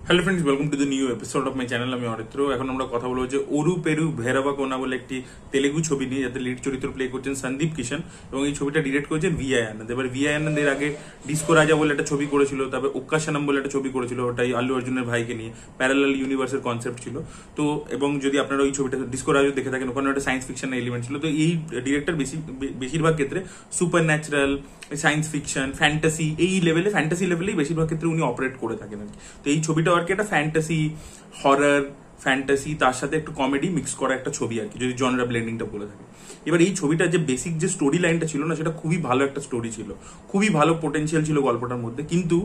Hello friends, welcome to the new episode of my channel. আমি অরিত্র। এখন আমরা কথা বলবো যে ওরু পেরু ভেরাবা কোনা বলে একটি তেলেগু ছবি নিয়ে, যাতে লিড চরিত্র প্লে করছেন সন্দীপ কিষান এবং এই ছবিটা ডিরেক্ট করেছেন ভিআই আনন্দ। এবার ভিআই আনন্দ এর আগে ডিস্কো রাজা বলে একটা ছবি করেছিল, তারপরে ওক্কাশানাম বলে একটা ছবি করেছিল, ওটাই আল্লু অর্জুনের ভাইকে নিয়ে প্যারালাল ইউনিভার্সের কনসেপ্ট ছিল। তো এবং যদি আপনারা ওই ছবিটা ডিস্কো রাজা দেখে থাকেন, ওখানে একটা সায়েন্স ফিকশন এলিমেন্ট ছিল। তো এই ডিরেক্টর বেশিরভাগ ক্ষেত্রে super natural, science fiction, fantasy, এই লেভেলে ফ্যান্টাসি লেভেলেই বেশিরভাগ ক্ষেত্রে উনি অপারেট করে থাকেন আর কি। তো এই ছবিটা আর কি একটা ফ্যান্টাসি, হরর, ফ্যান্টাসি, তার সাথে একটু কমেডি মিক্স করা একটা ছবি আর কি, যদি জনরা ব্লেন্ডিংটা বলে থাকে। এবার এই ছবিটার যে বেসিক যে স্টোরি লাইনটা ছিল না, সেটা খুবই ভালো একটা স্টোরি ছিল, খুবই ভালো পোটেনশিয়াল ছিল গল্পটার মধ্যে, কিন্তু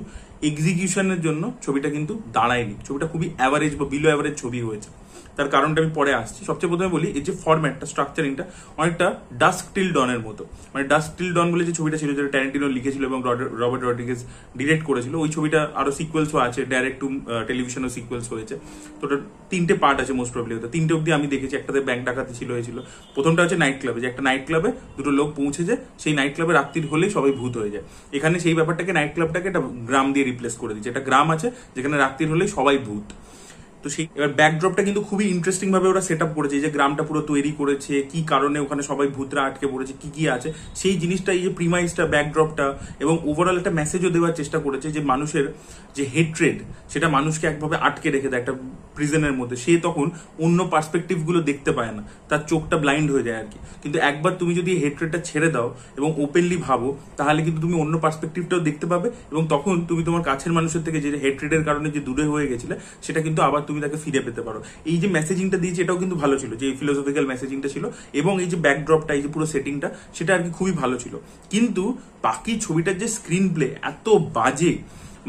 এক্সিকিউশনের জন্য ছবিটা কিন্তু দাঁড়ায়নি। ছবিটা খুবই অ্যাভারেজ বা বিলো অ্যাভারেজ ছবি হয়েছে। তার কারণটা আমি পরে আসছি। সবচেয়ে প্রথমে বলি, এই যে ফরম্যাটটা, স্ট্রাকচারিংটা অনেকটা ডাস্ক টিল ডনের মতো। মানে ডাস্ক টিল ডন বলে যে ছবিটা ছিল, যেটা ট্যারেন্টিনো লিখেছিল এবং রবার্ট রড্রিগেজ ডিরেক্ট করেছিল, ওই ছবিটা আরো সিকুয়েলসও আছে, ডাইরেক্ট টু টেলিভিশনও সিকুয়েলস হয়েছে। তো ওটা 3টে পার্ট আছে মোস্ট প্রবলি। 3টে অব্দি আমি দেখেছি। একটাতে ব্যাংক ডাকাতি ছিল, হয়েছিল। প্রথমটা হচ্ছে নাইট ক্লাবে, যে একটা নাইট ক্লাবে দুটো লোক পৌঁছেছে, সেই নাইট ক্লাবে রাত্রির হলেই সবাই ভূত হয়ে যায়। এখানে সেই ব্যাপারটাকে, নাইট ক্লাবটাকে একটা গ্রাম দিয়ে রিপ্লেস করে দিচ্ছে। একটা গ্রাম আছে যেখানে রাত্রির হলেই সবাই ভূত। তো সেই এবার ব্যাকড্রপটা কিন্তু খুবই ইন্টারেস্টিং ভাবে ওরা সেট আপ করেছে, যে গ্রামটা পুরো তৈরি করেছে, কি কারণে ওখানে সবাই ভূতরা আটকে পড়েছে, কি কি আছে সেই জিনিসটা, এই যে প্রিমাইসটা, ব্যাকড্রপটা, এবং ওভারঅল একটা মেসেজও দেওয়ার চেষ্টা করেছে যে মানুষের যে হেট্রেড, সেটা মানুষকে একভাবে আটকে রেখে দেয় একটা প্রিজনের মধ্যে। সে তখন অন্য পার্সপেক্টিভ গুলো দেখতে পায় না, তার চোখটা ব্লাইন্ড হয়ে যায় আর কি। কিন্তু একবার তুমি যদি হেট্রেডটা ছেড়ে দাও এবং ওপেনলি ভাবো, তাহলে কিন্তু তুমি অন্য পার্সপেক্টিভটাও দেখতে পাবে, এবং তখন তুমি তোমার কাছের মানুষের থেকে যে হেট্রেডের কারণে যে দূরে হয়ে গেছিলে, সেটা কিন্তু আবার তুমি তাকে ফিরে পেতে পারো। এই যে মেসেজিংটা দিয়েছে, এটাও কিন্তু ভালো ছিল, যে ফিলোসফিক্যাল মেসেজিংটা ছিল, এবং এই যে ব্যাকড্রপটা, এই যে পুরো সেটিংটা, সেটা আর কি খুবই ভালো ছিল। কিন্তু বাকি ছবিটার যে স্ক্রিন প্লে এত বাজে।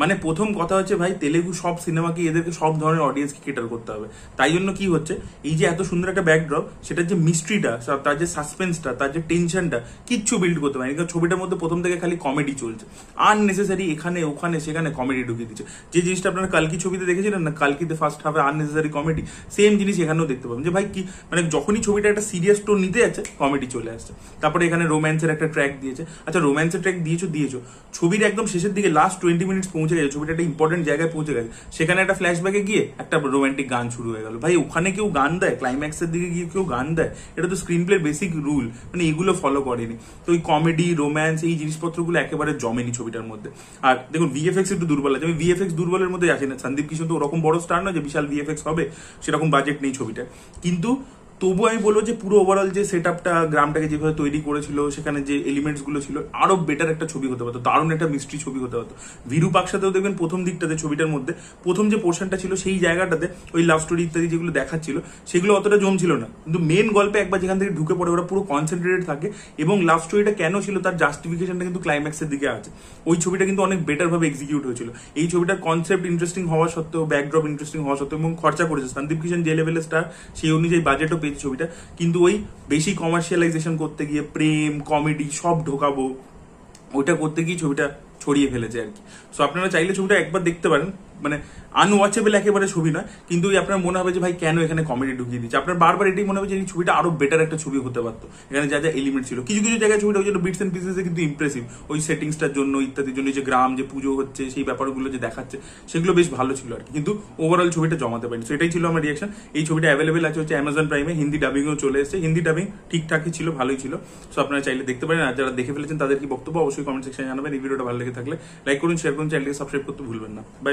মানে প্রথম কথা হচ্ছে, ভাই তেলেগু সব সিনেমাকে, এদেরকে সব ধরনের অডিয়েন্সকে কেটার করতে হবে। তাই জন্য কি হচ্ছে, এই যে এত সুন্দর একটা ব্যাকড্রপ, সেটার যে মিস্ট্রিটা, তার যে সাসপেন্সটা, তার যে টেনশনটা, কিচ্ছু বিল্ড করতে পারেনি। কারণ ছবিটার মধ্যে প্রথম থেকে খালি কমেডি চলছে, আননেসেসারি এখানে ওখানে সেখানে কমেডি ঢুকিয়ে দিচ্ছে। যে জিনিসটা আপনারা কালকি ছবিতে দেখেছিলেন না, কালকিতে ফার্স্ট হাফে আননেসেসারি কমেডি, সেম জিনিস এখানেও দেখতে পাবেন। যে ভাই কি, মানে যখনই ছবিটা একটা সিরিয়াস টোন নিতে যাচ্ছে, কমেডি চলে আসছে। তারপরে এখানে রোম্যান্সের একটা ট্র্যাক দিয়েছে। আচ্ছা, রোম্যান্সের ট্র্যাক দিয়েছো, ছবির একদম শেষের দিকে লাস্ট 20 মিনিটস পৌঁছে গেছে, ছবিটা একটা ইম্পর্টেন্ট জায়গায় পৌঁছে গেছে, সেখানে একটা ফ্ল্যাশব্যাকে গিয়ে একটা রোমান্টিক গান শুরু হয়ে গেল। ভাই ওখানে কেউ গান দেয়? ক্লাইম্যাক্সের দিকে গিয়ে কেউ গান দেয়? এটা তো স্ক্রিন প্লের বেসিক রুল, মানে এগুলো ফলো করেনি। তো ওই কমেডি, রোম্যান্স, এই জিনিসপত্রগুলো একেবারে জমেনি ছবিটার মধ্যে। আর দেখুন, ভিএফএক্স একটু দুর্বল আছে। আমি ভিএফএক্স দুর্বলের মধ্যে আসি না। সন্দীপ কিষান তো ওরকম বড় স্টার নয় যে বিশাল ভিএফএক্স হবে, সেরকম বাজেট নেই ছবিটা। কিন্তু তবু আমি বলবো যে পুরো ওভারঅল যে সেট আপটা, গ্রামটাকে যেভাবে তৈরি করেছিল, সেখানে যে এলিমেন্টস গুলো ছিল, আরো বেটার একটা ছবি হতে পারতো, দারুণ একটা মিস্ট্রি ছবি হতে পারতো। বিরূপাক্ষাতেও দেখবেন প্রথম দিকটাতে, ছবিটার মধ্যে প্রথম যে পোর্শনটা ছিল, সেই জায়গাটাতে ওই লাভ স্টোরি ইত্যাদি যেগুলো দেখাচ্ছিল, সেগুলো অতটা জমছিল না। কিন্তু মেন গল্পে একবার যেখান থেকে ঢুকে পড়ে, ওরা পুরো কনসেন্ট্রেটেড থাকে, এবং লাভ স্টোরিটা কেন ছিল তার জাস্টিফিকেশনটা কিন্তু ক্লাইম্যাক্সের দিকে আছে। ওই ছবিটা কিন্তু অনেক বেটার ভাবে এক্সিকিউট হয়েছিল। এই ছবিটার কনসেপ্ট ইন্টারেস্টিং হওয়া সত্ত্বেও, ব্যাকড্রপ ইন্টারেস্টিং হওয়া সত্ত্বেও, এবং খরচা করেছে সন্দীপ কিষান যে লেভেলের স্টার, সেই অনুযায়ী বাজেটও পেয়েছে ছবিটা। কিন্তু ওই বেশি কমার্শিয়ালাইজেশন করতে গিয়ে, প্রেম, কমেডি সব ঢোকাবো, ওইটা করতে গিয়ে ছবিটা ছড়িয়ে ফেলেছে আর কি। সো আপনারা চাইলে ছবিটা একবার দেখতে পারেন। মানে আনওয়াচেবল একেবারে ছবি নয়, কিন্তু ওই আপনার মনে হবে যে ভাই কেন এখানে কমেডি ঢুকিয়ে দিচ্ছে। আপনার বারবার এটাই মনে হবে যে এই ছবিটা আরো বেটার একটা ছবি হতে পারতো, এখানে যা যা এলিমেন্ট ছিল। কিছু কিছু জায়গায় ছবিটা ওই জন্য বিটস এন্ড পিসেস কিন্তু ইমপ্রেসিভ, ওই সেটিংসটার জন্য ইত্যাদির জন্য, যে গ্রাম, যে পুজো হচ্ছে, সেই ব্যাপারগুলো যে দেখাচ্ছে, সেগুলো বেশ ভালো ছিল আর কি। কিন্তু ওভারঅল ছবিটা জমাতে পারেনি। সো এটাই ছিল আমার রিয়াকশন। এই ছবিটা অ্যাভেলেবেল আছে হচ্ছে অ্যামাজন প্রাইমে, হিন্দি ডাবিংও চলে এসেছে। হিন্দি ডাবিং ঠিকঠাকই ছিল, ভালোই ছিল। সো আপনারা চাইলে দেখতে পারেন। আর যারা দেখে ফেলেছেন তাদের কি বক্তব্য অবশ্যই কমেন্ট সেকশনে জানাবেন। এই ভিডিওটা ভালো লেগে থাকলে লাইক করুন, শেয়ার করুন, চ্যানেলকে সাবস্ক্রাইব করতে ভুলবেন না। বাই।